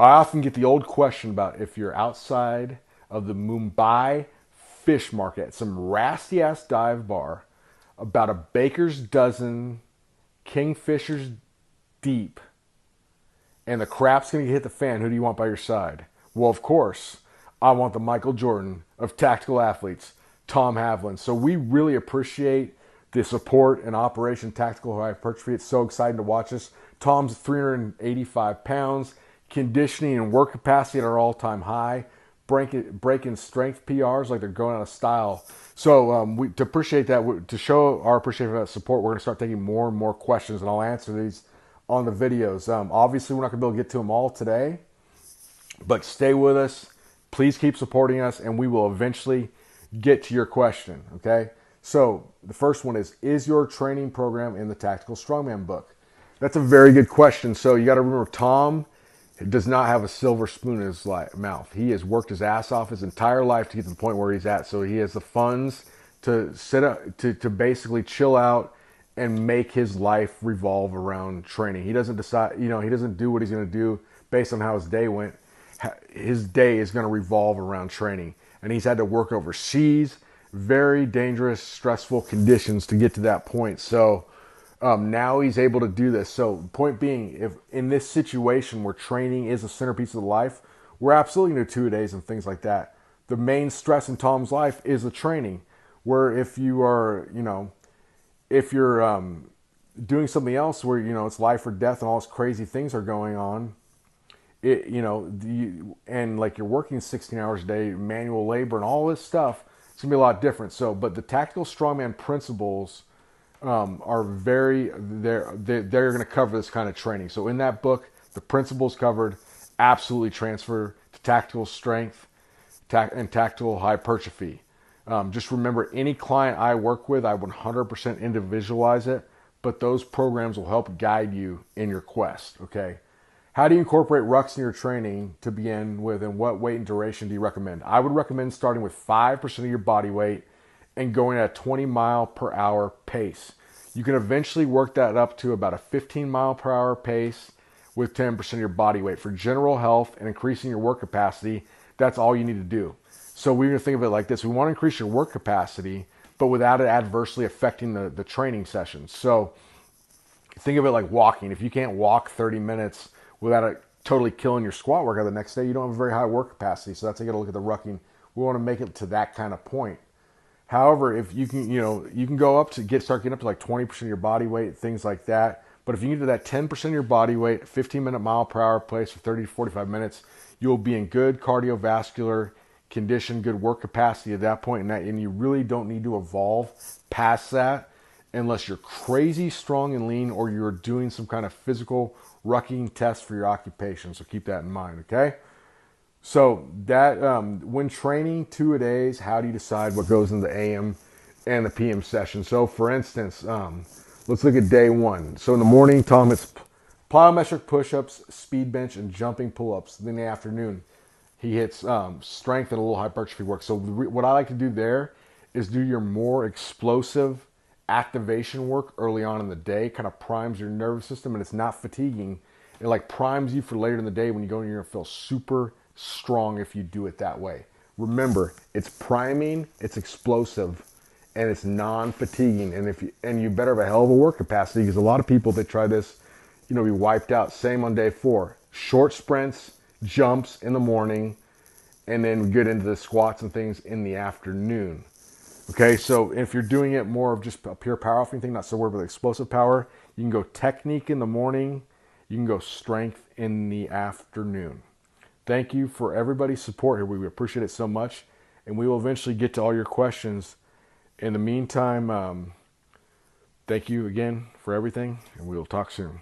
I often get the old question about if you're outside of the Mumbai fish market, some rasty ass dive bar, about a baker's dozen kingfishers deep, and the crap's going to hit the fan. Who do you want by your side? Well, of course, I want the Michael Jordan of tactical athletes, Tom Havlin. So we really appreciate the support and Operation Tactical Hypertrophy. It's so exciting to watch this. Tom's 385 pounds, conditioning and work capacity at our all-time high, breaking strength PRs like they're going out of style. So to appreciate that, to show our appreciation for that support, we're going to start taking more and more questions, and I'll answer these on the videos. Obviously, we're not going to be able to get to them all today, but stay with us. Please keep supporting us, and we will eventually get to your question, okay? So the first one is your training program in the Tactical Strongman book? That's a very good question. So you got to remember, Tom does not have a silver spoon in his mouth. He has worked his ass off his entire life to get to the point where he's at. So he has the funds to sit up, to basically chill out and make his life revolve around training. He doesn't decide, he doesn't do what he's going to do based on how his day went. His day is going to revolve around training. And he's had to work overseas, very dangerous, stressful conditions to get to that point. So now he's able to do this. So point being, if in this situation where training is a centerpiece of life, we're absolutely going to do 2 days and things like that. The main stress in Tom's life is the training, where if you are, if you're doing something else where, it's life or death and all these crazy things are going on, and like you're working 16 hours a day, manual labor and all this stuff, it's gonna be a lot different. So, but the tactical strongman principles are they're going to cover this kind of training. So in that book, the principles covered absolutely transfer to tactical strength and tactical hypertrophy. Just remember, any client I work with, I 100% individualize it, but those programs will help guide you in your quest, okay? How do you incorporate rucks in your training to begin with, and what weight and duration do you recommend? I would recommend starting with 5% of your body weight and going at a 20 mile per hour pace. You can eventually work that up to about a 15 mile per hour pace with 10% of your body weight. For general health and increasing your work capacity, that's all you need to do. So we're going to think of it like this. We want to increase your work capacity, but without it adversely affecting the training sessions. So think of it like walking. If you can't walk 30 minutes without it totally killing your squat workout the next day, you don't have a very high work capacity. So that's how you got to look at the rucking. We want to make it to that kind of point. However, if you can, you can go up to start getting up to like 20% of your body weight, things like that. But if you get to that 10% of your body weight, 15-minute mile per hour pace for 30 to 45 minutes, you'll be in good cardiovascular condition, good work capacity at that point, and you really don't need to evolve past that unless you're crazy strong and lean or you're doing some kind of physical rucking test for your occupation. So keep that in mind, okay? So that when training 2-a-days, how do you decide what goes in the AM and the PM session? So for instance, let's look at day 1. So in the morning, Tom hits plyometric push-ups, speed bench, and jumping pull-ups. Then in the afternoon, he hits strength and a little hypertrophy work. So what I like to do there is do your more explosive activation work early on in the day. Kind of primes your nervous system, and it's not fatiguing. It like primes you for later in the day when you go in, you're gonna feel super strong if you do it that way. Remember, it's priming, it's explosive, and it's non-fatiguing. And you better have a hell of a work capacity, because a lot of people that try this, be wiped out. Same on day 4. Short sprints, jumps in the morning, and then get into the squats and things in the afternoon. Okay, so if you're doing it more of just a pure powerlifting thing, not so worried about explosive power, you can go technique in the morning, you can go strength in the afternoon. Thank you for everybody's support here. We appreciate it so much, and we will eventually get to all your questions. In the meantime, thank you again for everything, and we will talk soon.